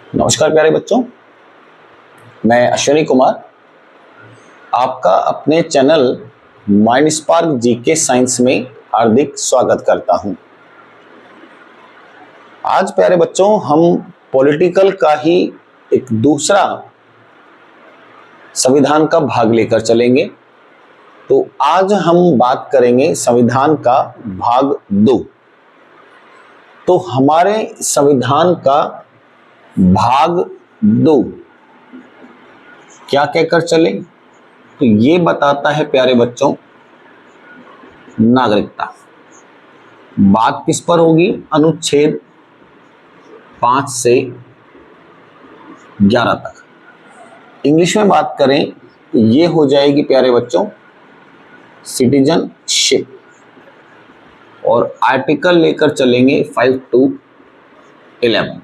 नमस्कार प्यारे बच्चों, मैं अश्विनी कुमार आपका अपने channel mind spark GK science में हार्दिक स्वागत करता हूं। आज प्यारे बच्चों हम पॉलिटिकल का ही एक दूसरा संविधान का भाग लेकर चलेंगे। तो आज हम बात करेंगे संविधान का भाग 2। तो हमारे संविधान का भाग 2 क्या कहकर चले, तो ये बताता है प्यारे बच्चों नागरिकता। बात किस पर होगी? अनुच्छेद 5 से 11 तक। इंग्लिश में बात करें तो ये हो जाएगी प्यारे बच्चों सिटीजनशिप, और आर्टिकल लेकर चलेंगे 5 to 11।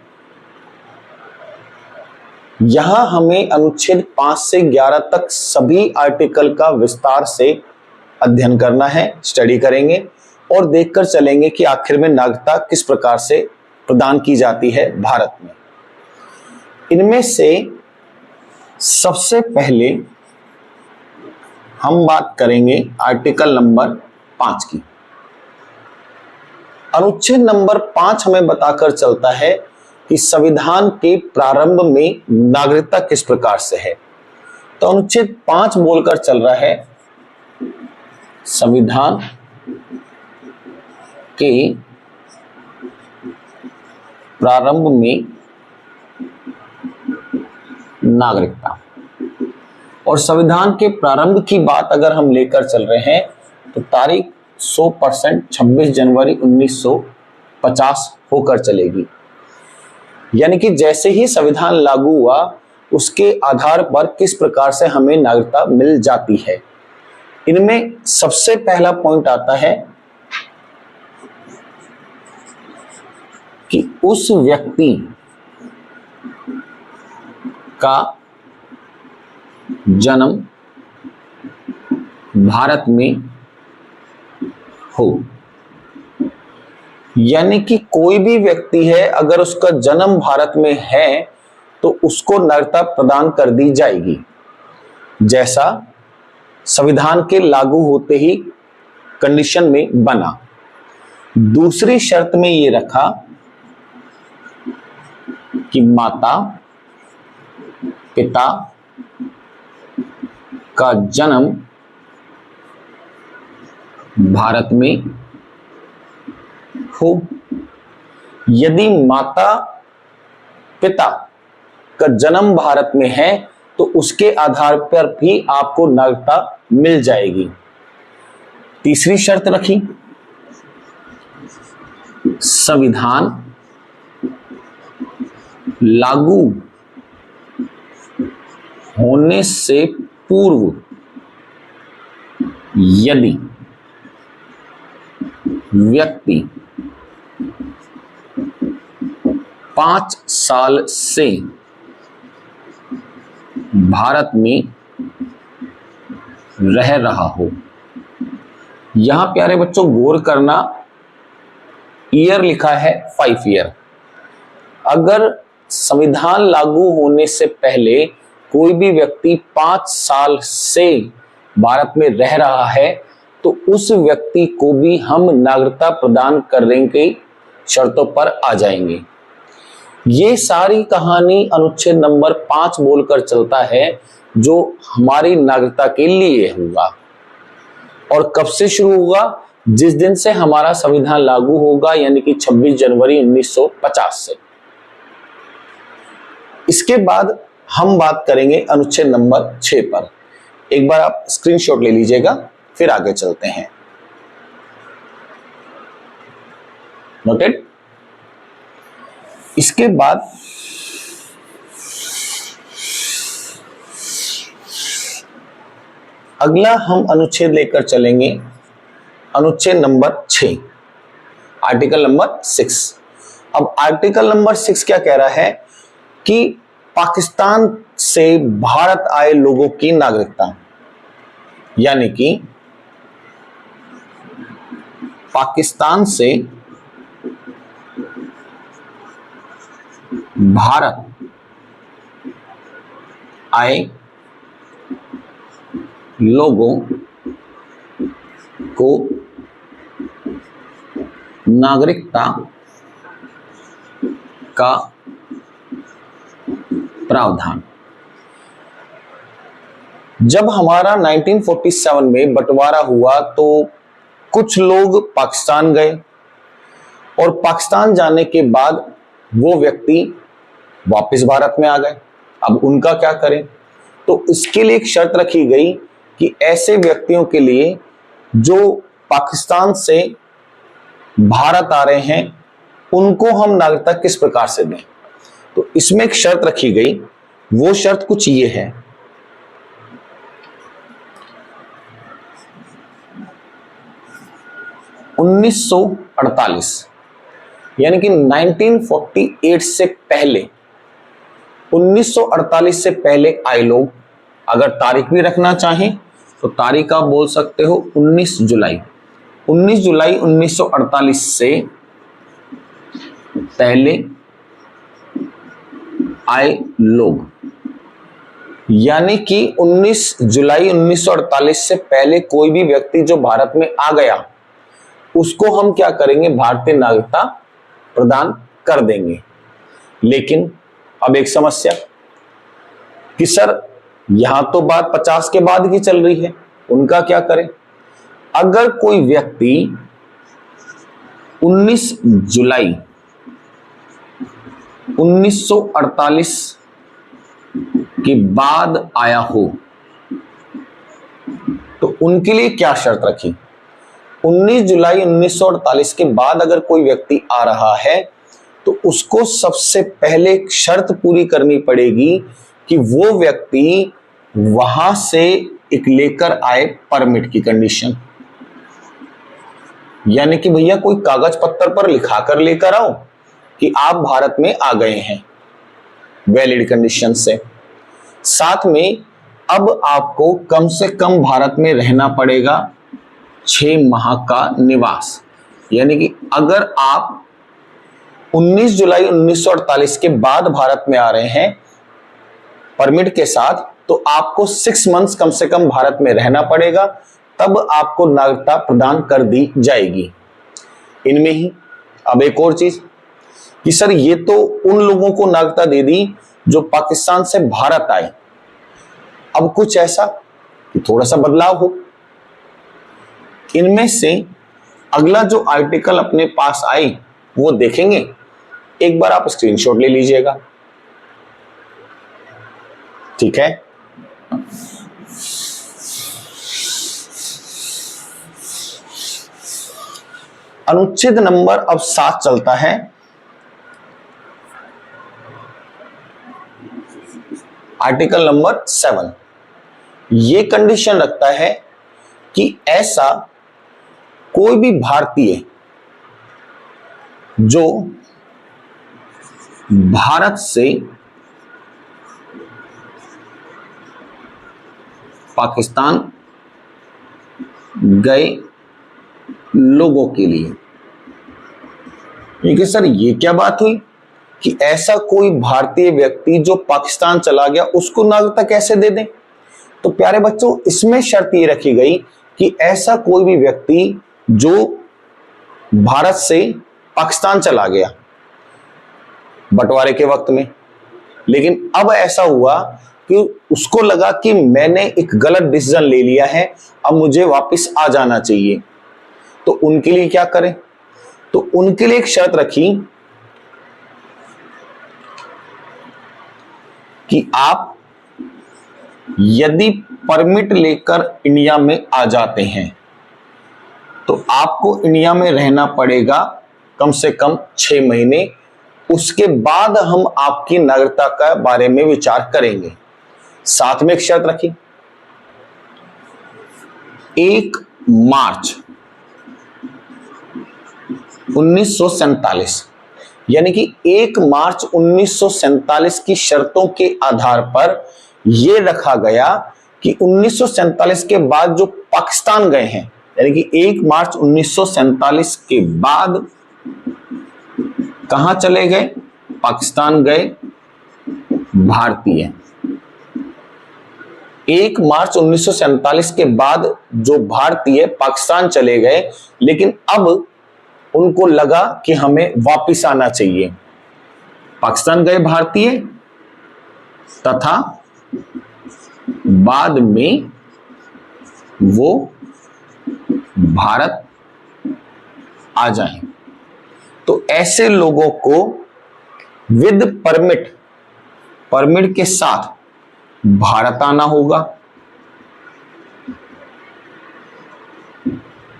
यहां हमें अनुच्छेद 5 से 11 तक सभी आर्टिकल का विस्तार से अध्ययन करना है, स्टडी करेंगे और देखकर चलेंगे कि आखिर में नागरिकता किस प्रकार से प्रदान की जाती है भारत में। इनमें से सबसे पहले हम बात करेंगे आर्टिकल नंबर 5 की। अनुच्छेद नंबर 5 हमें बताकर चलता है कि संविधान के प्रारंभ में नागरिकता किस प्रकार से है। तो अनुच्छेद 5 बोलकर चल रहा है संविधान के प्रारंभ में नागरिकता। और संविधान के प्रारंभ की बात अगर हम लेकर चल रहे हैं तो तारीख 100% 26 जनवरी 1950 होकर चलेगी। यानी कि जैसे ही संविधान लागू हुआ उसके आधार पर किस प्रकार से हमें नागरिकता मिल जाती है। इनमें सबसे पहला पॉइंट आता है कि उस व्यक्ति का जन्म भारत में हो। यानी कि कोई भी व्यक्ति है अगर उसका जन्म भारत में है तो उसको नागरिकता प्रदान कर दी जाएगी, जैसा संविधान के लागू होते ही कंडीशन में बना। दूसरी शर्त में ये रखा कि माता पिता का जन्म भारत में हो। यदि माता पिता का जन्म भारत में है तो उसके आधार पर भी आपको नागरिकता मिल जाएगी। तीसरी शर्त रखी, संविधान लागू होने से पूर्व यदि व्यक्ति 5 साल से भारत में रह रहा हो। यहां प्यारे बच्चों गौर करना, ईयर लिखा है 5 ईयर। अगर संविधान लागू होने से पहले कोई भी व्यक्ति 5 साल से भारत में रह रहा है तो उस व्यक्ति को भी हम नागरिकता प्रदान करने की शर्तों पर आ जाएंगे। ये सारी कहानी अनुच्छेद नंबर 5 बोलकर चलता है जो हमारी नागरिकता के लिए हुआ। और कब से शुरू हुआ? जिस दिन से हमारा संविधान लागू होगा, यानी कि 26 जनवरी 1950 से। इसके बाद हम बात करेंगे अनुच्छेद नंबर 6 पर। एक बार आप स्क्रीनशॉट ले लीजिएगा, फिर आगे चलते हैं। नोटेड? इसके बाद अगला हम अनुच्छेद लेकर चलेंगे, अनुच्छेद नंबर 6, आर्टिकल नंबर 6। अब आर्टिकल नंबर 6 क्या कह रहा है कि पाकिस्तान से भारत आए लोगों की नागरिकता, यानी कि पाकिस्तान से भारत आए लोगों को नागरिकता का प्रावधान। जब हमारा 1947 में बंटवारा हुआ तो कुछ लोग पाकिस्तान गए और पाकिस्तान जाने के बाद वो व्यक्ति वापस भारत में आ गए। अब उनका क्या करें? तो इसके लिए एक शर्त रखी गई कि ऐसे व्यक्तियों के लिए जो पाकिस्तान से भारत आ रहे हैं उनको हम नागरिकता किस प्रकार से दें। तो इसमें एक शर्त रखी गई, वो शर्त कुछ ये है, (1948) यानी कि 1948 से पहले, 1948 से पहले आए लोग, अगर तारीख भी रखना चाहें तो तारीख आप बोल सकते हो 19 जुलाई 1948 से पहले आए लोग, यानी कि 19 जुलाई 1948 से पहले कोई भी व्यक्ति जो भारत में आ गया उसको हम क्या करेंगे? भारतीय नागरिकता प्रदान कर देंगे। लेकिन अब एक समस्या कि सर यहां तो बात 50 के बाद की चल रही है, उनका क्या करें? अगर कोई व्यक्ति 19 जुलाई 1948 के बाद आया हो तो उनके लिए क्या शर्त रखी? 19 जुलाई 1948 के बाद अगर कोई व्यक्ति आ रहा है तो उसको सबसे पहले एक शर्त पूरी करनी पड़ेगी कि वो व्यक्ति वहां से एक लेकर आए परमिट की कंडीशन, यानी कि भैया कोई कागज पत्तर पर लिखाकर लेकर आओ कि आप भारत में आ गए हैं वैलिड कंडीशन से। साथ में अब आपको कम से कम भारत में रहना पड़ेगा 6 माह का निवास, यानी कि अगर आप 19 जुलाई 1948 के बाद भारत में आ रहे हैं परमिट के साथ तो आपको 6 मंथ्स कम से कम भारत में रहना पड़ेगा, तब आपको नागरिकता प्रदान कर दी जाएगी। इनमें ही अब एक और चीज कि सर ये तो उन लोगों को नागरिकता दे दी जो पाकिस्तान से भारत आए, अब कुछ ऐसा कि थोड़ा सा बदलाव हो। इनमें से अगला जो आर्टिकल अपने पास आई वो देखेंगे, एक बार आप स्क्रीनशॉट ले लीजिएगा, ठीक है। अनुच्छेद नंबर अब 7 चलता है। आर्टिकल नंबर 7 ये कंडीशन रखता है कि ऐसा कोई भी भारतीय जो भारत से पाकिस्तान गए लोगों के लिए, क्योंकि सर ये क्या बात हुई कि ऐसा कोई भारतीय व्यक्ति जो पाकिस्तान चला गया उसको नागरिकता कैसे दे दें? तो प्यारे बच्चों इसमें शर्त ये रखी गई कि ऐसा कोई भी व्यक्ति जो भारत से पाकिस्तान चला गया बंटवारे के वक्त में, लेकिन अब ऐसा हुआ कि उसको लगा कि मैंने एक गलत डिसीजन ले लिया है, अब मुझे वापस आ जाना चाहिए, तो उनके लिए क्या करें? तो उनके लिए एक शर्त रखी कि आप यदि परमिट लेकर इंडिया में आ जाते हैं तो आपको इंडिया में रहना पड़ेगा कम से कम 6 महीने, उसके बाद हम आपकी नागरिकता के बारे में विचार करेंगे। साथ में एक शर्त रखी, 1 मार्च 1947 यानी कि 1 मार्च 1947 की शर्तों के आधार पर यह रखा गया कि 1947 के बाद जो पाकिस्तान गए हैं, यानी कि 1 मार्च 1947 के बाद कहां चले गए? पाकिस्तान गए भारतीय, 1 मार्च 1947 के बाद जो भारतीय पाकिस्तान चले गए, लेकिन अब उनको लगा कि हमें वापस आना चाहिए। पाकिस्तान गए भारतीय तथा बाद में वो भारत आ जाएं, तो ऐसे लोगों को विद परमिट के साथ भारत आना होगा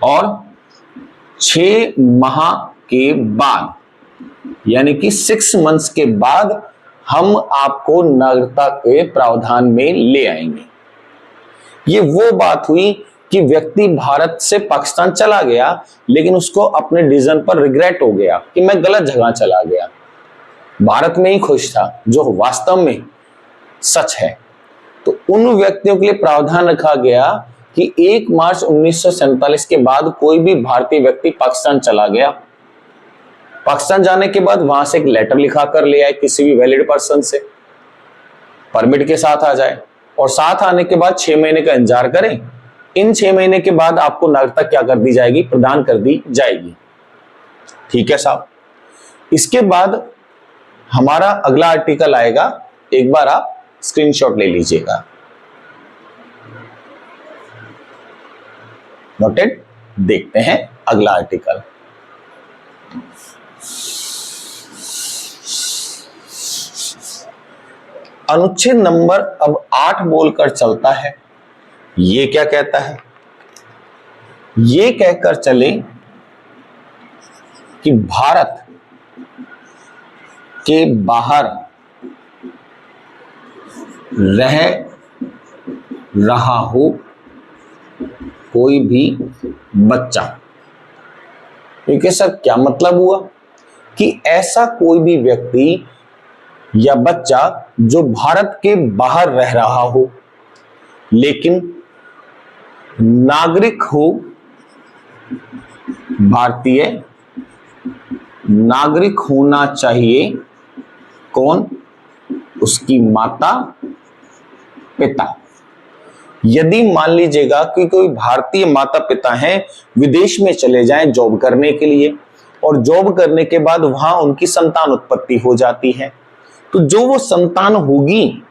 और 6 माह के बाद यानी कि 6 मंथ्स के बाद हम आपको नागरिकता के प्रावधान में ले आएंगे। ये वो बात हुई कि व्यक्ति भारत से पाकिस्तान चला गया, लेकिन उसको अपने डिसीजन पर रिग्रेट हो गया कि मैं गलत जगह चला गया, भारत में ही खुश था, जो वास्तव में सच है। तो उन व्यक्तियों के लिए प्रावधान रखा गया कि 1 मार्च 1947 के बाद कोई भी भारतीय व्यक्ति पाकिस्तान चला गया, पाकिस्तान जाने के बाद वहां से एक लेटर लिखा कर ले आए किसी भी वैलिड पर्सन से, परमिट के साथ आ जाए और साथ आने के बाद 6 महीने का इंतजार करें। इन 6 महीने के बाद आपको नागरिकता क्या कर दी जाएगी, प्रदान कर दी जाएगी। ठीक है साहब। इसके बाद हमारा अगला आर्टिकल आएगा, एक बार आप स्क्रीनशॉट ले लीजिएगा। नोटेड। देखते हैं अगला आर्टिकल। अनुच्छेद नंबर अब 8 बोलकर चलता है। ये क्या कहता है? ये कहकर चले कि भारत के बाहर रह रहा हो कोई भी बच्चा। क्योंकि सर क्या मतलब हुआ कि ऐसा कोई भी व्यक्ति या बच्चा जो भारत के बाहर रह रहा हो लेकिन नागरिक हो, भारतीय नागरिक होना चाहिए। कौन? उसकी माता पिता। यदि मान लीजिएगा कि कोई भारतीय माता पिता हैं, विदेश में चले जाएं जॉब करने के लिए और जॉब करने के बाद वहां उनकी संतान उत्पत्ति हो जाती है, तो जो वो संतान होगी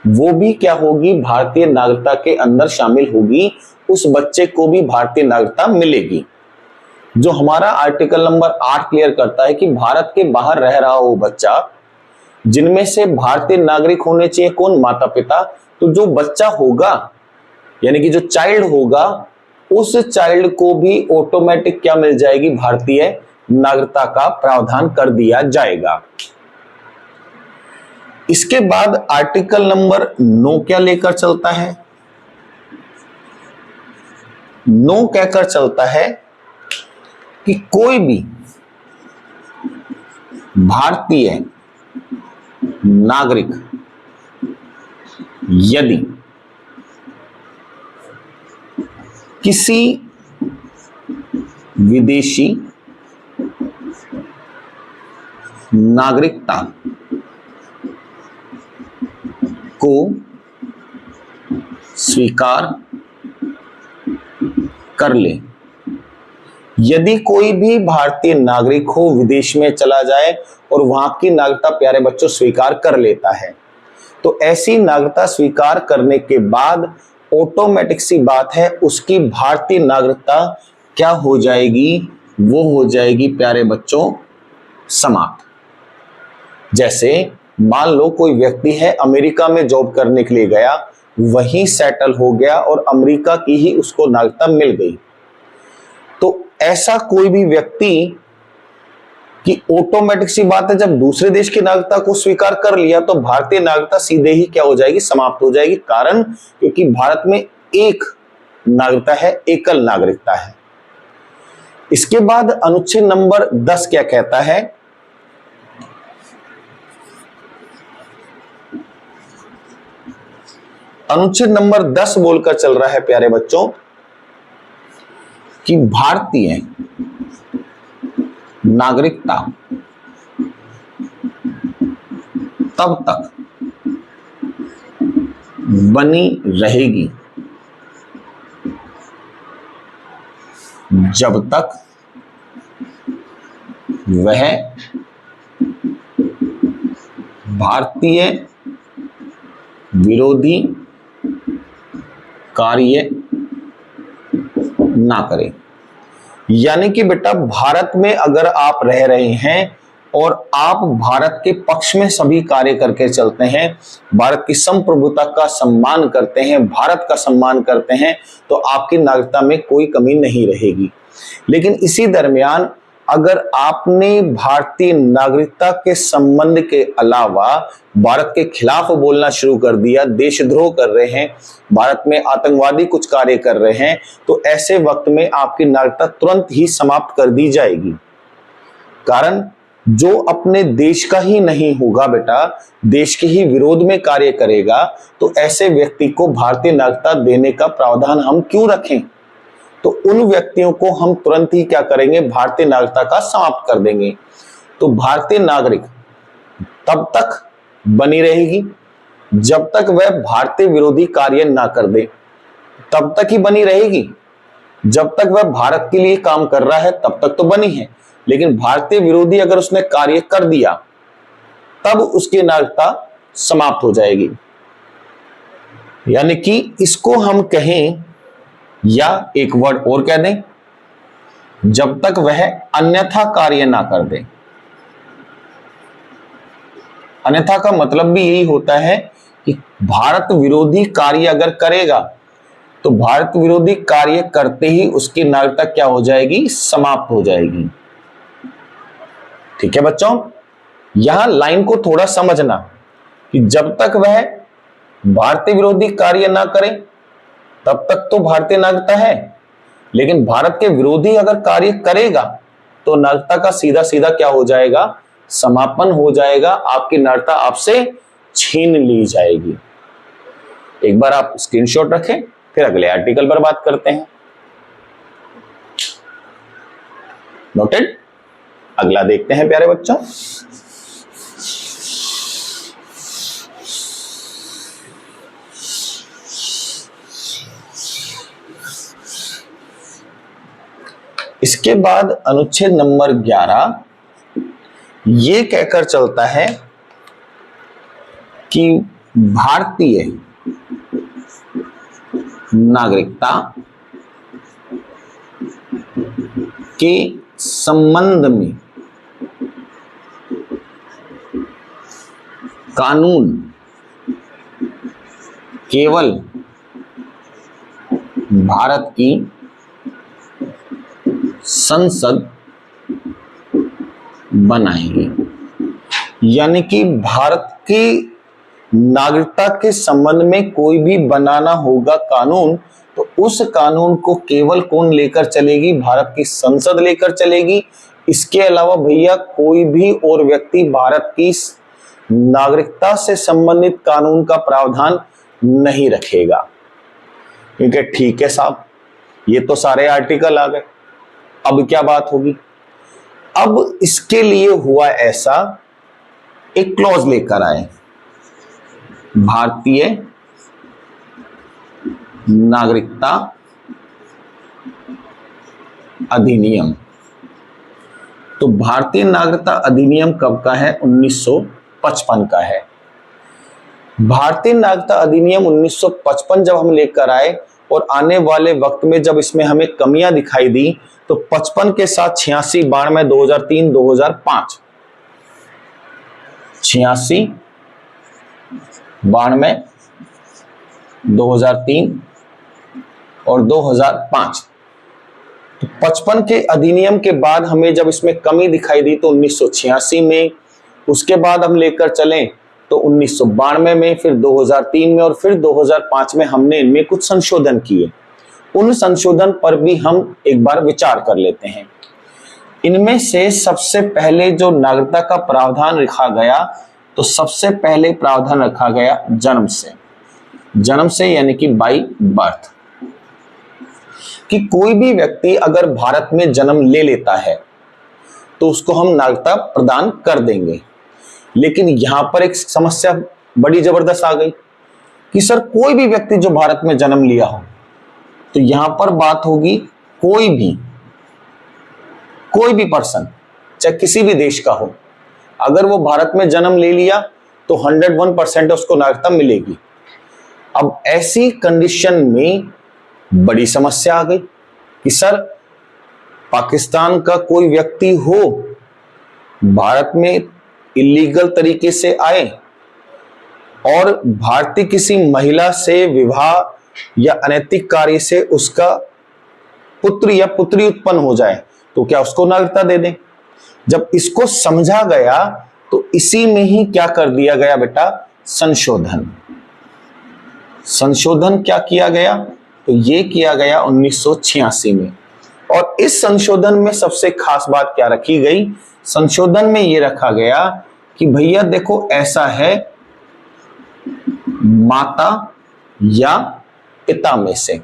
वो भी क्या होगी, भारतीय नागरिकता के अंदर शामिल होगी, उस बच्चे को भी भारतीय नागरिकता मिलेगी। जो हमारा आर्टिकल नंबर 8 क्लियर करता है कि भारत के बाहर रह रहा हो बच्चा, जिनमें से भारतीय नागरिक होने चाहिए कौन? माता पिता। तो जो बच्चा होगा यानी कि जो चाइल्ड होगा, उस चाइल्ड को भी ऑटोमेटिक क्या मिल जाएगी? भारतीय नागरिकता का प्रावधान कर दिया जाएगा। इसके बाद आर्टिकल नंबर 9 क्या लेकर चलता है? 9 कहकर चलता है कि कोई भी भारतीय नागरिक यदि किसी विदेशी नागरिकता को स्वीकार कर ले, यदि कोई भी भारतीय नागरिक हो विदेश में चला जाए और वहां की नागरिकता प्यारे बच्चों स्वीकार कर लेता है, तो ऐसी नागरिकता स्वीकार करने के बाद ऑटोमेटिक सी बात है उसकी भारतीय नागरिकता क्या हो जाएगी? वो हो जाएगी प्यारे बच्चों समाप्त। जैसे मान लो कोई व्यक्ति है अमेरिका में जॉब करने के लिए गया, वहीं सेटल हो गया और अमेरिका की ही उसको नागरिकता मिल गई, तो ऐसा कोई भी व्यक्ति कि ऑटोमेटिक सी बात है जब दूसरे देश की नागरिकता को स्वीकार कर लिया तो भारतीय नागरिकता सीधे ही क्या हो जाएगी? समाप्त हो जाएगी। कारण क्योंकि भारत में एक नागरिकता है, एकल नागरिकता है। इसके बाद अनुच्छेद नंबर 10 क्या कहता है? अनुच्छेद नंबर 10 बोलकर चल रहा है प्यारे बच्चों कि भारतीय नागरिकता तब तक बनी रहेगी जब तक वह भारतीय विरोधी कार्य ना करे। यानी कि बेटा भारत में अगर आप रह रहे हैं और आप भारत के पक्ष में सभी कार्य करके चलते हैं, भारत की संप्रभुता का सम्मान करते हैं, भारत का सम्मान करते हैं, तो आपकी नागरिकता में कोई कमी नहीं रहेगी। लेकिन इसी दरमियान अगर आपने भारतीय नागरिकता के संबंध के अलावा भारत के खिलाफ बोलना शुरू कर दिया, देशद्रोह कर रहे हैं, भारत में आतंकवादी कुछ कार्य कर रहे हैं, तो ऐसे वक्त में आपकी नागरिकता तुरंत ही समाप्त कर दी जाएगी। कारण जो अपने देश का ही नहीं होगा बेटा, देश के ही विरोध में कार्य करेगा, तो ऐसे व्यक्ति को भारतीय नागरिकता देने का प्रावधान हम क्यों रखें? तो उन व्यक्तियों को हम तुरंत ही क्या करेंगे, भारतीय नागरिकता का समाप्त कर देंगे। तो भारतीय नागरिक तब तक बनी रहेगी जब तक वह भारतीय विरोधी कार्य ना कर दे, तब तक ही बनी रहेगी। जब तक वह भारत के लिए काम कर रहा है तब तक तो बनी है, लेकिन भारतीय विरोधी अगर उसने कार्य कर दिया तब उसकी नागरिकता समाप्त हो जाएगी। यानी कि इसको हम कहें या एक वर्ड और कह दें, जब तक वह अन्यथा कार्य ना कर दे। अन्यथा का मतलब भी यही होता है कि भारत विरोधी कार्य अगर करेगा तो भारत विरोधी कार्य करते ही उसकी नागरिकता क्या हो जाएगी, समाप्त हो जाएगी। ठीक है बच्चों, यहां लाइन को थोड़ा समझना कि जब तक वह भारतीय विरोधी कार्य ना करे तब तक तो भारतीय नागरिकता है, लेकिन भारत के विरोधी अगर कार्य करेगा तो नागरिकता का सीधा सीधा क्या हो जाएगा, समापन हो जाएगा, आपकी नागरिकता आपसे छीन ली जाएगी। एक बार आप स्क्रीनशॉट रखें, फिर अगले आर्टिकल पर बात करते हैं। नोटेड? अगला देखते हैं प्यारे बच्चों। इसके बाद अनुच्छेद नंबर 11 ये कहकर चलता है कि भारतीय नागरिकता के संबंध में कानून केवल भारत की संसद बनाएगी। यानी कि भारत की नागरिकता के संबंध में कोई भी बनाना होगा कानून, तो उस कानून को केवल कौन लेकर चलेगी, भारत की संसद लेकर चलेगी। इसके अलावा भैया कोई भी और व्यक्ति भारत की नागरिकता से संबंधित कानून का प्रावधान नहीं रखेगा। क्योंकि ठीक है साहब, ये तो सारे आर्टिकल आ गए, अब क्या बात होगी? अब इसके लिए हुआ ऐसा, एक क्लॉज लेकर आए, भारतीय नागरिकता अधिनियम। तो भारतीय नागरिकता अधिनियम कब का है? 1955 का है। भारतीय नागरिकता अधिनियम 1955 जब हम लेकर आए और आने वाले वक्त में जब इसमें हमें कमियां दिखाई दी, तो 55 के साथ 86, 92, 2003, 2005, 86, 92, 2003 और 2005, तो 55 के अधिनियम के बाद हमें जब इसमें कमी दिखाई दी तो 1986 में, उसके बाद हम लेकर चलें तो 1992 में, फिर 2003 में और फिर 2005 में हमने इनमें कुछ संशोधन किए। उन संशोधन पर भी हम एक बार विचार कर लेते हैं। इनमें से सबसे पहले जो नागरिकता का प्रावधान रखा गया, तो सबसे पहले प्रावधान रखा गया जन्म से। जन्म से यानी कि बाय बर्थ, कि कोई भी व्यक्ति अगर भारत में जन्म ले लेता है तो उसको हम नागरिकता प्रदान कर देंगे। लेकिन यहां पर एक समस्या बड़ी जबरदस्त आ गई कि सर कोई भी व्यक्ति जो भारत में जन्म लिया हो, तो यहां पर बात होगी कोई भी पर्सन, चाहे किसी भी देश का हो, अगर वो भारत में जन्म ले लिया तो 101% उसको नागरिकता मिलेगी। अब ऐसी कंडीशन में बड़ी समस्या आ गई कि सर पाकिस्तान का कोई व्यक्ति हो, भारत में इलीगल तरीके से आए और भारतीय किसी महिला से विवाह या अनैतिक कार्य से उसका पुत्र या पुत्री उत्पन्न हो जाए, तो क्या उसको नागरिकता दे दें? जब इसको समझा गया तो इसी में ही क्या कर दिया गया बेटा, संशोधन क्या किया गया, तो ये किया गया 1986 में। और इस संशोधन में सबसे खास बात क्या रखी गई, संशोधन में ये रखा गया कि भैया देखो ऐसा है, माता या पिता में से,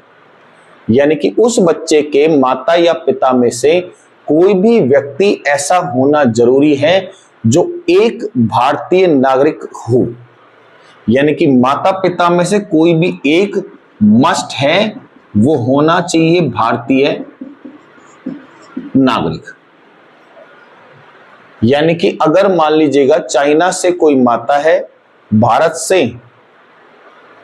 यानी कि उस बच्चे के माता या पिता में से कोई भी व्यक्ति ऐसा होना जरूरी है जो एक भारतीय नागरिक हो, यानी कि माता पिता में से कोई भी एक मस्ट है, वो होना चाहिए भारतीय नागरिक। यानी कि अगर मान लीजिएगा चाइना से कोई माता है, भारत से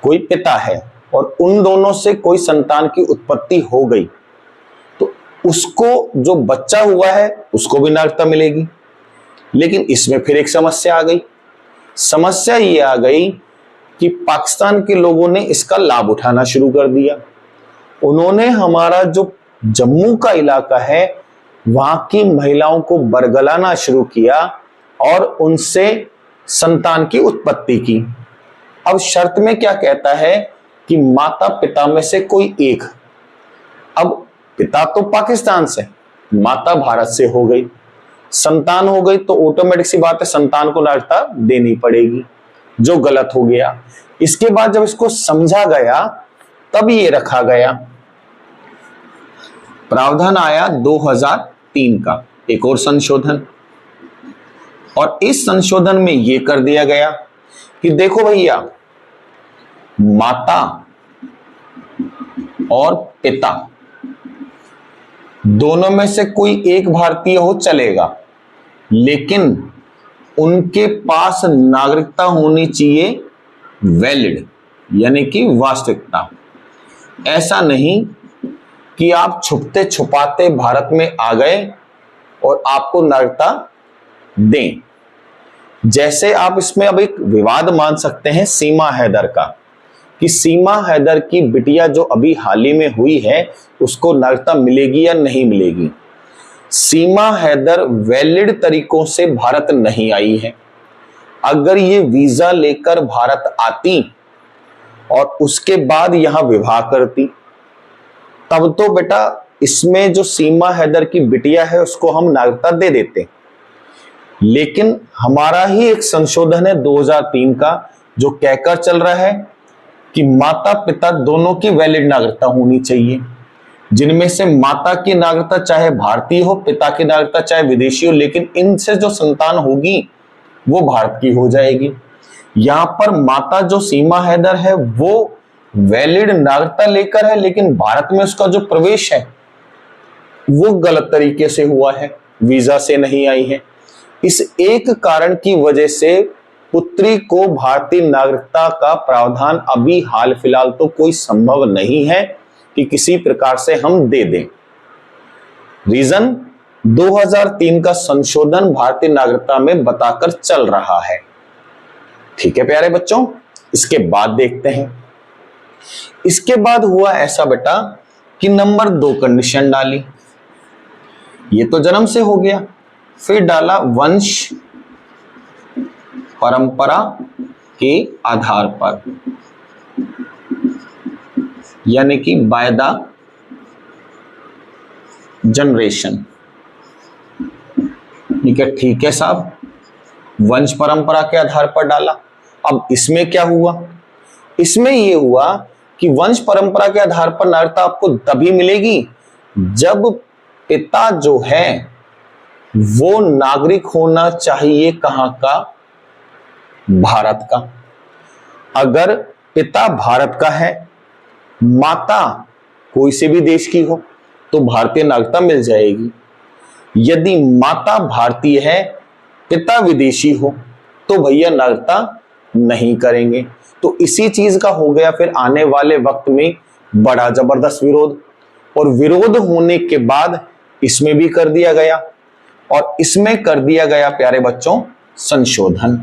कोई पिता है, और उन दोनों से कोई संतान की उत्पत्ति हो गई, तो उसको जो बच्चा हुआ है उसको भी नागरिकता मिलेगी। लेकिन इसमें फिर एक समस्या आ गई। समस्या ये आ गई कि पाकिस्तान के लोगों ने इसका लाभ उठाना शुरू कर दिया। उन्होंने हमारा जो जम्मू का इलाका है वहां की महिलाओं को बरगलाना शुरू किया और उनसे संतान की उत्पत्ति की। अब शर्त में क्या कहता है कि माता पिता में से कोई एक, अब पिता तो पाकिस्तान से, माता भारत से हो गई, संतान हो गई, तो ऑटोमेटिक सी बात है संतान को नागरिकता देनी पड़ेगी, जो गलत हो गया। इसके बाद जब इसको समझा गया तब ये रखा गया, प्रावधान आया 2003 का एक और संशोधन, और इस संशोधन में यह कर दिया गया कि देखो भैया, माता और पिता दोनों में से कोई एक भारतीय हो चलेगा, लेकिन उनके पास नागरिकता होनी चाहिए वैलिड, यानी कि वास्तविकता। ऐसा नहीं कि आप छुपते छुपाते भारत में आ गए और आपको नागरिकता दें। जैसे आप इसमें अब एक विवाद मान सकते हैं सीमा हैदर का, कि सीमा हैदर की बिटिया जो अभी हाल ही में हुई है उसको नागरिकता मिलेगी या नहीं मिलेगी। सीमा हैदर वैलिड तरीकों से भारत नहीं आई है। अगर ये वीजा लेकर भारत आती और उसके बाद यहां विवाह करती, तब तो बेटा इसमें जो सीमा हैदर की बिटिया है उसको हम नागरिकता दे देते। लेकिन हमारा ही एक संशोधन है 2003 का जो कहकर चल रहा है कि माता पिता दोनों की वैलिड नागरिकता होनी चाहिए, जिनमें से माता की नागरिकता चाहे भारतीय हो, पिता की नागरिकता चाहे विदेशी हो, लेकिन इनसे जो संतान होगी वो भारत की हो जाएगी। यहां पर माता जो सीमा हैदर है वो वैलिड नागरिकता लेकर है, लेकिन भारत में उसका जो प्रवेश है वो गलत तरीके से हुआ है, वीजा से नहीं आई है। इस एक कारण की वजह से पुत्री को भारतीय नागरिकता का प्रावधान अभी हाल फिलहाल तो कोई संभव नहीं है कि किसी प्रकार से हम दे दें। रीजन 2003 का संशोधन भारतीय नागरिकता में बताकर चल रहा है। ठीक है प्यारे बच्चों, इसके बाद देखते हैं। इसके बाद हुआ ऐसा बेटा कि नंबर 2 कंडीशन डाली, ये तो जन्म से हो गया, फिर डाला वंश परंपरा के आधार पर, यानी कि बाय द जनरेशन। ठीक है साहब, वंश परंपरा के आधार पर डाला। अब इसमें क्या हुआ, इसमें यह हुआ कि वंश परंपरा के आधार पर नागरिकता आपको तभी मिलेगी जब पिता जो है वो नागरिक होना चाहिए कहां का, भारत का। अगर पिता भारत का है, माता कोई से भी देश की हो तो भारतीय नागरिकता मिल जाएगी। यदि माता भारतीय है, पिता विदेशी हो तो भैया नागरिकता नहीं करेंगे। तो इसी चीज का हो गया फिर आने वाले वक्त में बड़ा जबरदस्त विरोध, और विरोध होने के बाद इसमें भी कर दिया गया, और इसमें कर दिया गया प्यारे बच्चों संशोधन।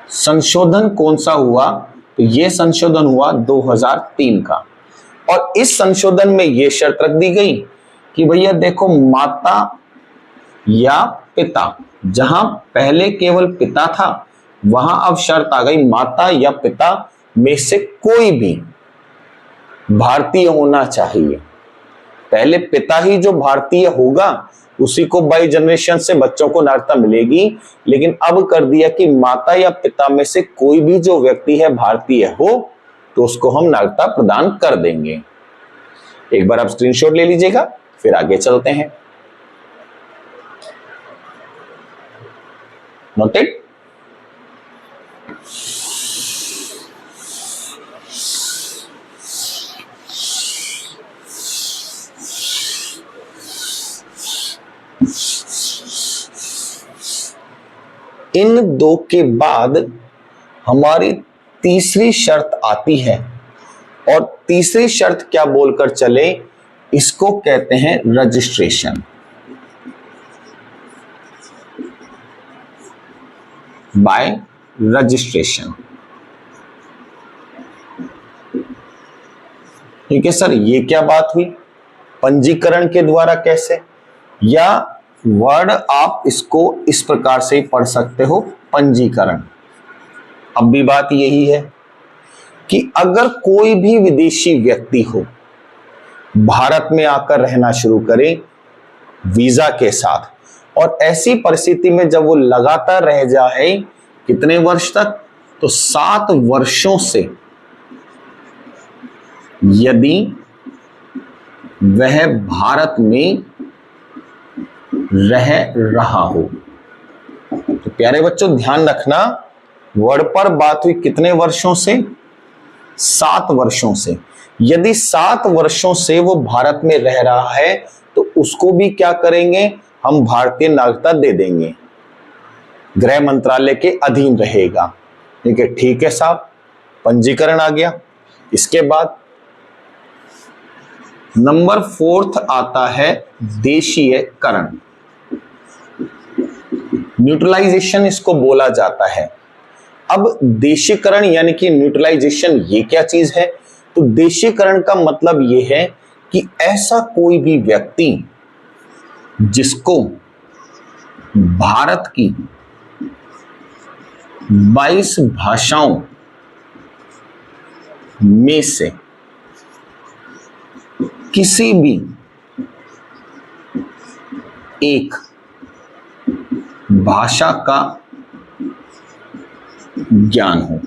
संशोधन कौन सा हुआ? तो यह संशोधन हुआ 2003 का, और इस संशोधन में यह शर्त रख दी गई कि भैया देखो, माता या पिता, जहां पहले केवल पिता था वहां अब शर्त आ गई माता या पिता में से कोई भी भारतीय होना चाहिए। पहले पिता ही जो भारतीय होगा उसी को बाई जनरेशन से बच्चों को नागरिकता मिलेगी, लेकिन अब कर दिया कि माता या पिता में से कोई भी जो व्यक्ति है भारतीय हो तो उसको हम नागरिकता प्रदान कर देंगे। एक बार आप स्क्रीनशॉट ले लीजिएगा, फिर आगे चलते हैं। नोटेड? इन दो के बाद हमारी तीसरी शर्त आती है, और तीसरी शर्त क्या बोलकर चले, इसको कहते हैं रजिस्ट्रेशन। Bye registration. ठीक है सर, ये क्या बात हुई? पंजीकरण के द्वारा कैसे? या वर्ड आप इसको इस प्रकार से पढ़ सकते हो, पंजीकरण। अब भी बात यही है कि अगर कोई भी विदेशी व्यक्ति हो, भारत में आकर रहना शुरू करे वीजा के साथ, और ऐसी परिस्थिति में जब वो लगातार रह जाए कितने वर्ष तक, तो 7 वर्षों से, यदि वह भारत में रह रहा हो। तो प्यारे बच्चों ध्यान रखना, वर्ड पर बात हुई कितने वर्षों से? 7 वर्षों से। यदि 7 वर्षों से वो भारत में रह रहा है तो उसको भी क्या करेंगे, हम भारतीय नागरिकता दे देंगे, गृह मंत्रालय के अधीन रहेगा। ठीक है साहब, पंजीकरण आ गया। इसके बाद नंबर 4 आता है देशीयकरण। न्यूट्रलाइजेशन इसको बोला जाता है। अब देशीकरण यानी कि न्यूट्रलाइजेशन ये क्या चीज है? तो देशीकरण का मतलब ये है कि ऐसा कोई भी व्यक्ति जिसको भारत की 22 भाषाओं में से किसी भी एक भाषा का ज्ञान हो,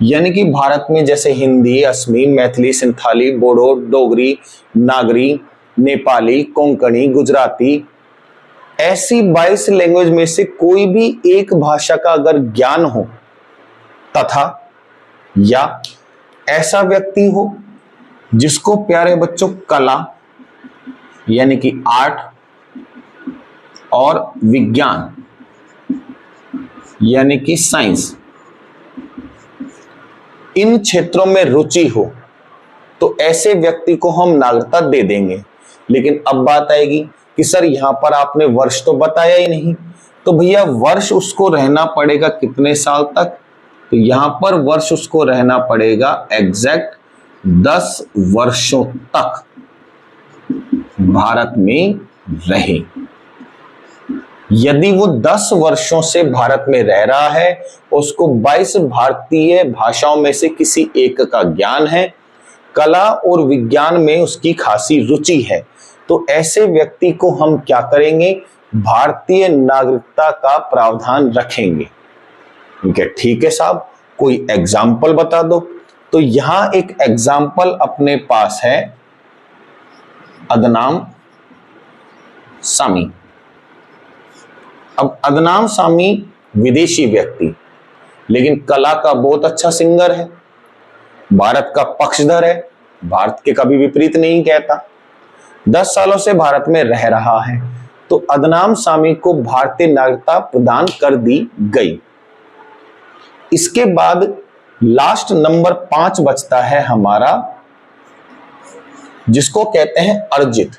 यानी कि भारत में जैसे हिंदी, असमी, मैथिली, सिंथाली, बोडो, डोगरी, नागरी, नेपाली, कोंकणी, गुजराती, ऐसी 22 लैंग्वेज में से कोई भी एक भाषा का अगर ज्ञान हो, तथा या ऐसा व्यक्ति हो जिसको प्यारे बच्चों कला यानी कि आर्ट और विज्ञान यानी कि साइंस, इन क्षेत्रों में रुचि हो, तो ऐसे व्यक्ति को हम नागरिकता दे देंगे। लेकिन अब बात आएगी कि सर यहां पर आपने वर्ष तो बताया ही नहीं, तो भैया वर्ष उसको रहना पड़ेगा कितने साल तक? तो यहां पर वर्ष उसको रहना पड़ेगा एग्जैक्ट 10 वर्षों तक भारत में रहे। यदि वो 10 वर्षों से भारत में रह रहा है, उसको 22 भारतीय भाषाओं में से किसी एक का ज्ञान है, कला और विज्ञान में उसकी खासी रुचि है, तो ऐसे व्यक्ति को हम क्या करेंगे, भारतीय नागरिकता का प्रावधान रखेंगे। ठीक है साहब, कोई एग्जाम्पल बता दो। तो यहां एक एग्जाम्पल अपने पास है, अदनाम सामी। अब अदनाम सामी विदेशी व्यक्ति, लेकिन कला का बहुत अच्छा सिंगर है, भारत का पक्षधर है, भारत के कभी विपरीत नहीं कहता, 10 सालों से भारत में रह रहा है, तो अदनाम सामी को भारतीय नागरिकता प्रदान कर दी गई। इसके बाद लास्ट नंबर 5 बचता है हमारा, जिसको कहते हैं अर्जित,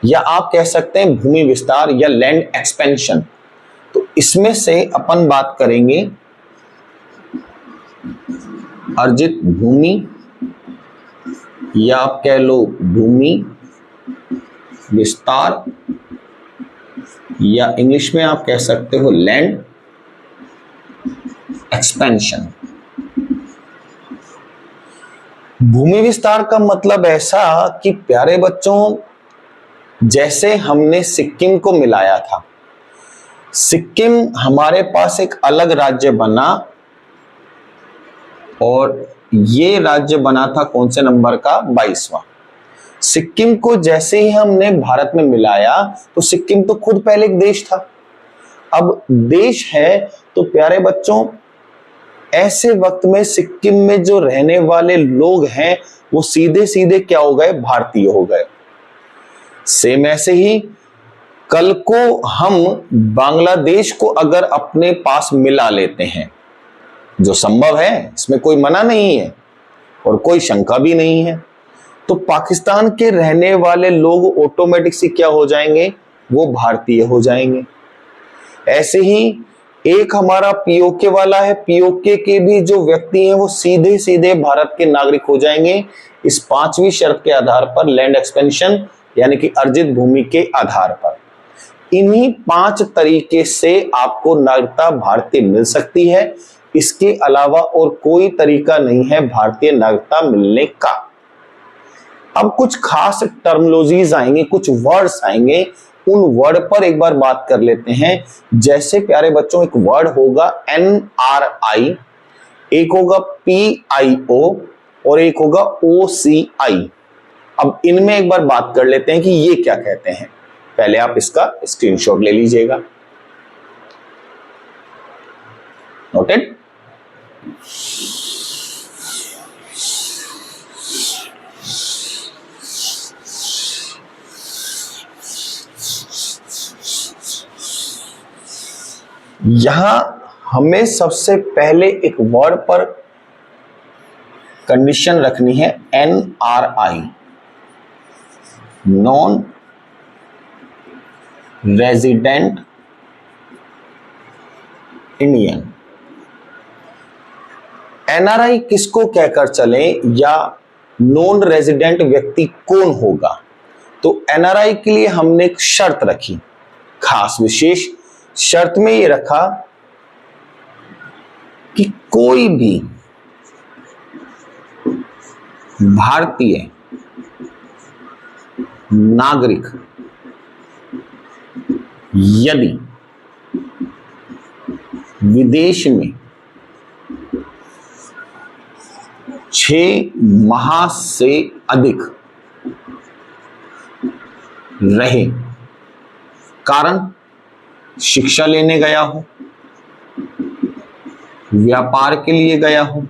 या आप कह सकते हैं भूमि विस्तार या लैंड एक्सपेंशन। तो इसमें से अपन बात करेंगे अर्जित भूमि, या आप कह लो भूमि विस्तार, या इंग्लिश में आप कह सकते हो लैंड एक्सपेंशन। भूमि विस्तार का मतलब ऐसा कि प्यारे बच्चों, जैसे हमने सिक्किम को मिलाया था, सिक्किम हमारे पास एक अलग राज्य बना, और ये राज्य बना था कौन से नंबर का, 22वां। सिक्किम को जैसे ही हमने भारत में मिलाया तो सिक्किम तो खुद पहले एक देश था, अब देश है। तो प्यारे बच्चों, ऐसे वक्त में सिक्किम में जो रहने वाले लोग हैं वो सीधे सीधे क्या हो गए, भारतीय हो गए। सेम ऐसे ही कल को हम बांग्लादेश को अगर अपने पास मिला लेते हैं, जो संभव है, इसमें कोई मना नहीं है और कोई शंका भी नहीं है, तो पाकिस्तान के रहने वाले लोग ऑटोमेटिक से क्या हो जाएंगे, वो भारतीय हो जाएंगे। ऐसे ही एक हमारा पीओके वाला है, पीओके के भी जो व्यक्ति हैं वो सीधे सीधे भारत के नागरिक हो जाएंगे, इस 5वीं शर्त के आधार पर, लैंड एक्सपेंशन यानी कि अर्जित भूमि के आधार पर। इन्हीं 5 तरीके से आपको नागरिकता भारतीय मिल सकती है, इसके अलावा और कोई तरीका नहीं है भारतीय नागरिकता मिलने का। अब कुछ खास टर्मिनोलॉजीज आएंगे, कुछ वर्ड्स आएंगे, उन वर्ड पर एक बार बात कर लेते हैं। जैसे प्यारे बच्चों, एक वर्ड होगा NRI, एक होगा PIO और एक होगा OCI। अब इनमें एक बार बात कर लेते हैं कि ये क्या कहते हैं। पहले आप इसका स्क्रीनशॉट ले लीजिएगा, नोटेड। यहां हमें सबसे पहले एक वर्ड पर कंडीशन रखनी है, NRI, non resident Indian. NRI किसको कहकर चले, या नॉन रेजिडेंट व्यक्ति कौन होगा। तो NRI के लिए हमने एक शर्त रखी, खास विशेष शर्त में ये रखा कि कोई भी भारतीय नागरिक यदि विदेश में 6 माह से अधिक रहे, कारण शिक्षा लेने गया हो, व्यापार के लिए गया हो,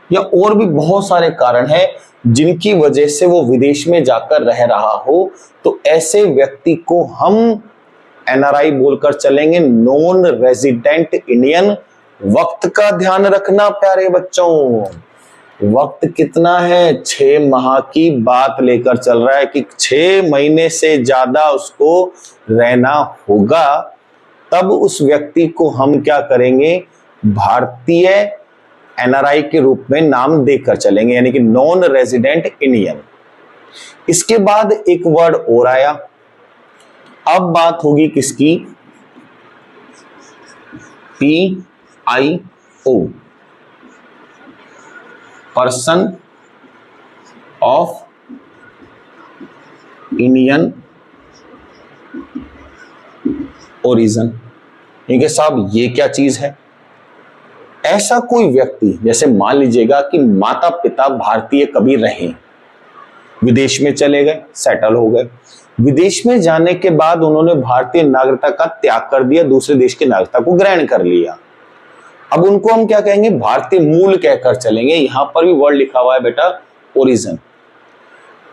या और भी बहुत सारे कारण हैं जिनकी वजह से वो विदेश में जाकर रह रहा हो, तो ऐसे व्यक्ति को हम NRI बोलकर चलेंगे, नॉन रेजिडेंट इंडियन। वक्त का ध्यान रखना प्यारे बच्चों, वक्त कितना है, 6 माह की बात लेकर चल रहा है कि 6 महीने से ज्यादा उसको रहना होगा, तब उस व्यक्ति को हम क्या करेंगे, भारतीय NRI के रूप में नाम देकर चलेंगे, यानी कि नॉन रेजिडेंट इंडियन। इसके बाद एक वर्ड और आया, अब बात होगी किसकी, PIO, person of Indian origin. ठीक साहब, ये क्या चीज है। ऐसा कोई व्यक्ति, जैसे मान लीजिएगा कि माता पिता भारतीय कभी रहे, विदेश में चले गए, सेटल हो गए, विदेश में जाने के बाद उन्होंने भारतीय नागरिकता का त्याग कर दिया, दूसरे देश की नागरिकता को ग्रहण कर लिया। अब उनको हम क्या कहेंगे, भारतीय मूल कहकर चलेंगे। यहां पर भी वर्ड लिखा हुआ है बेटा ओरिजिन।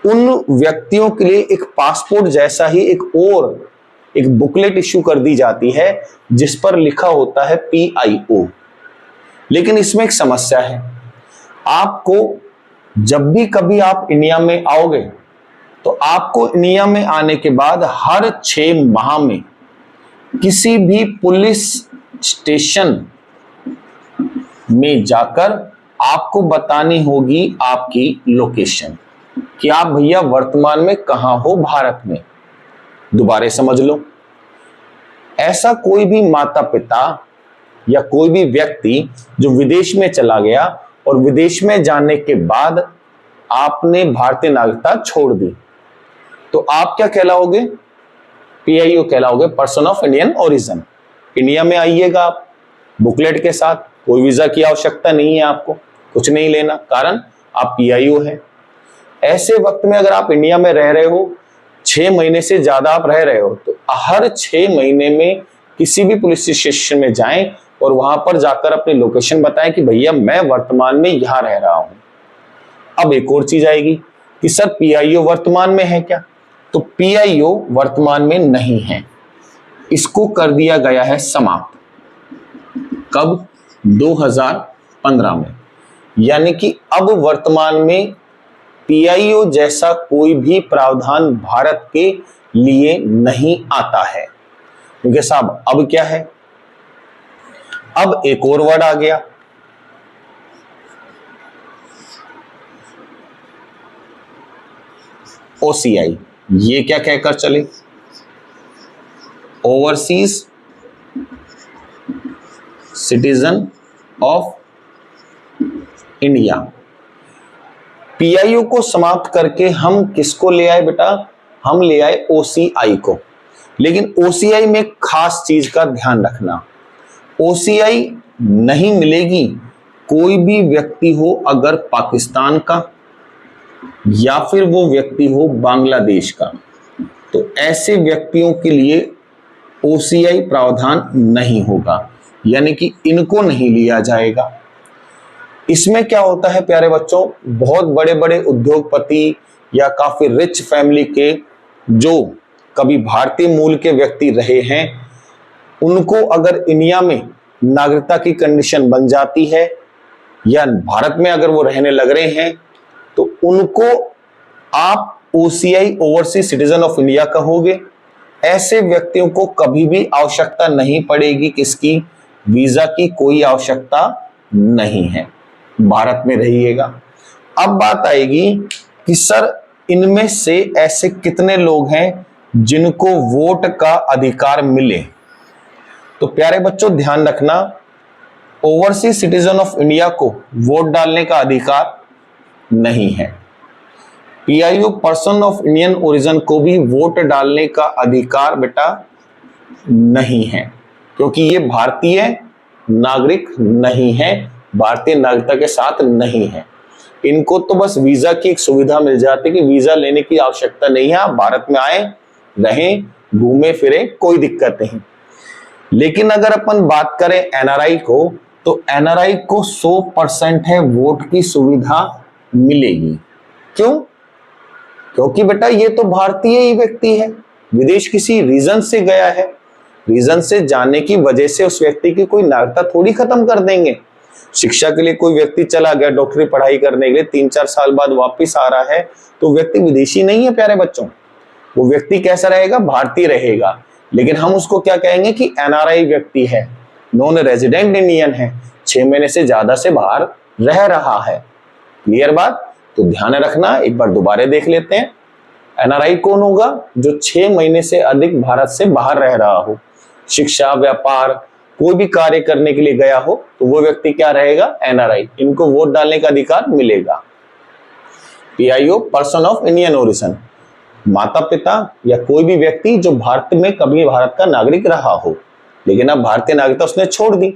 उन व्यक्तियों के लिए एक पासपोर्ट जैसा ही एक बुकलेट इश्यू कर दी जाती है जिस पर लिखा होता है PIO। लेकिन इसमें एक समस्या है, आपको जब भी कभी आप इंडिया में आओगे तो आपको इंडिया में आने के बाद हर 6 माह में किसी भी पुलिस स्टेशन में जाकर आपको बतानी होगी आपकी लोकेशन, कि आप भैया वर्तमान में कहां हो भारत में। दोबारा समझ लो, ऐसा कोई भी माता पिता या कोई भी व्यक्ति जो विदेश में चला गया और विदेश में जाने के बाद आपने भारतीय नागरिकता छोड़ दी, तो आप क्या कहलाओगे, PIO कहलाओगे, person of Indian origin. India में आइएगा आप बुकलेट के साथ, कोई वीजा की आवश्यकता नहीं है, आपको कुछ नहीं लेना, कारण आप PIO है। ऐसे वक्त में अगर आप इंडिया में रह रहे हो, 6 महीने से ज्यादा आप रह रहे हो, तो हर 6 महीने में किसी भी पुलिस स्टेशन में जाएं और वहां पर जाकर अपनी लोकेशन बताएं कि भैया मैं वर्तमान में यहां रह रहा हूं। अब एक और चीज आएगी कि सर PIO वर्तमान में है क्या, तो PIO वर्तमान में नहीं है, इसको कर दिया गया है समाप्त। कब, 2015 में। यानी कि अब वर्तमान में PIO जैसा कोई भी प्रावधान भारत के लिए नहीं आता है। क्योंकि साहब अब क्या है, अब एक और वर्ड आ गया, OCI। ये क्या कहकर चले, overseas citizen of India. PIO को समाप्त करके हम किसको ले आए बेटा, हम ले आए OCI को। लेकिन OCI में खास चीज का ध्यान रखना, OCI नहीं मिलेगी कोई भी व्यक्ति हो अगर पाकिस्तान का या फिर वो व्यक्ति हो बांग्लादेश का, तो ऐसे व्यक्तियों के लिए OCI प्रावधान नहीं होगा, यानी कि इनको नहीं लिया जाएगा। इसमें क्या होता है प्यारे बच्चों, बहुत बड़े बड़े उद्योगपति या काफी रिच फैमिली के जो कभी भारतीय मूल के व्यक्ति रहे हैं, उनको अगर इंडिया में नागरिकता की कंडीशन बन जाती है या भारत में अगर वो रहने लग रहे हैं, तो उनको आप OCI overseas citizen of India कहोगे। ऐसे व्यक्तियों को कभी भी आवश्यकता नहीं पड़ेगी किसकी, वीजा की कोई आवश्यकता नहीं है, भारत में रहिएगा। अब बात आएगी कि सर इनमें से ऐसे कितने लोग हैं जिनको वोट का अधिकार मिले। तो प्यारे बच्चों ध्यान रखना, ओवरसीज सिटीजन ऑफ इंडिया को वोट डालने का अधिकार नहीं है। PIO person of Indian origin को भी वोट डालने का अधिकार बेटा नहीं है, क्योंकि ये भारतीय नागरिक नहीं है, भारतीय नागरिकता के साथ नहीं है। इनको तो बस वीजा की एक सुविधा मिल जाती है कि वीजा लेने की आवश्यकता नहीं है, आप भारत में आए, रहें, घूमे फिरे, कोई दिक्कत नहीं। लेकिन अगर अपन बात करें NRI को, तो NRI को 100% है वोट की सुविधा मिलेगी। क्यों? क्योंकि बेटा ये तो भारतीय ही व्यक्ति है, विदेश किसी रीजन से गया है, रीजन से जाने की वजह से उस व्यक्ति की कोई नागरिकता थोड़ी खत्म कर देंगे। शिक्षा के लिए कोई व्यक्ति चला गया डॉक्टरी पढ़ाई करने के लिए, 3-4 साल बाद वापस आ रहा है, तो व्यक्ति विदेशी नहीं है प्यारे बच्चों, वो व्यक्ति कैसा रहेगा, भारतीय रहेगा। लेकिन हम उसको क्या कहेंगे कि NRI व्यक्ति है, नॉन रेजिडेंट इंडियन है, 6 महीने से ज्यादा से बाहर रह रहा है। क्लियर बात? तो ध्यान रखना, एक बार दोबारा देख लेते हैं। NRI कौन होगा, जो 6 महीने से अधिक भारत से बाहर रह रहा हो, शिक्षा, व्यापार, कोई भी कार्य करने के लिए गया हो, तो वो व्यक्ति क्या रहेगा, NRI। इनको वोट डालने का अधिकार मिलेगा। PIO person of Indian origin, माता पिता या कोई भी व्यक्ति जो भारत में कभी भारत का नागरिक रहा हो, लेकिन अब भारतीय नागरिकता उसने छोड़ दी,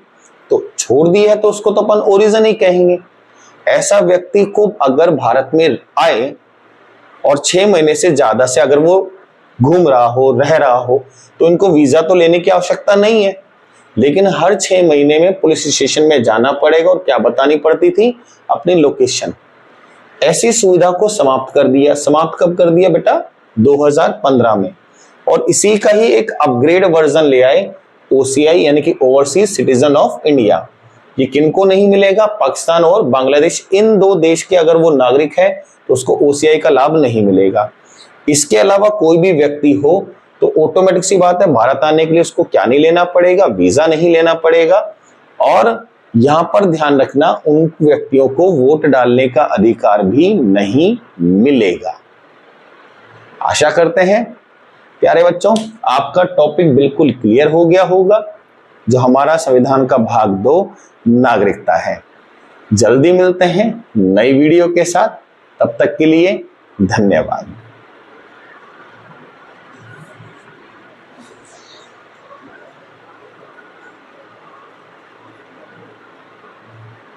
तो छोड़ दी है तो उसको तो अपन ओरिजिन ही कहेंगे। ऐसा व्यक्ति को अगर भारत में आए और 6 महीने से ज्यादा से अगर वो घूम रहा हो, रह रहा हो, तो इनको वीजा तो लेने की आवश्यकता नहीं है। लेकिन हर 6 महीने में पुलिस स्टेशन में जाना पड़ेगा और क्या बतानी पड़ती थी? अपनी लोकेशन। ऐसी सुविधा को समाप्त कर दिया। समाप्त कब कर दिया बेटा? 2015 में। और इसी का ही एक अपग्रेड वर्जन ले आए ओसीआई, यानी कि ओवरसीज सिटीजन ऑफ इंडिया। ये किनको नहीं मिलेगा? पाकिस्तान और बांग्लादेश, इन दो देश के अगर वो नागरिक है तो उसको ओसीआई का लाभ नहीं मिलेगा। इसके अलावा कोई भी व्यक्ति हो तो ऑटोमेटिक सी बात है, भारत आने के लिए उसको क्या नहीं लेना पड़ेगा? वीजा नहीं लेना पड़ेगा। और यहां पर ध्यान रखना, उन व्यक्तियों को वोट डालने का अधिकार भी नहीं मिलेगा। आशा करते हैं प्यारे बच्चों आपका टॉपिक बिल्कुल क्लियर हो गया होगा, जो हमारा संविधान का भाग 2 नागरिकता है। जल्दी मिलते हैं नई वीडियो के साथ, तब तक के लिए धन्यवाद।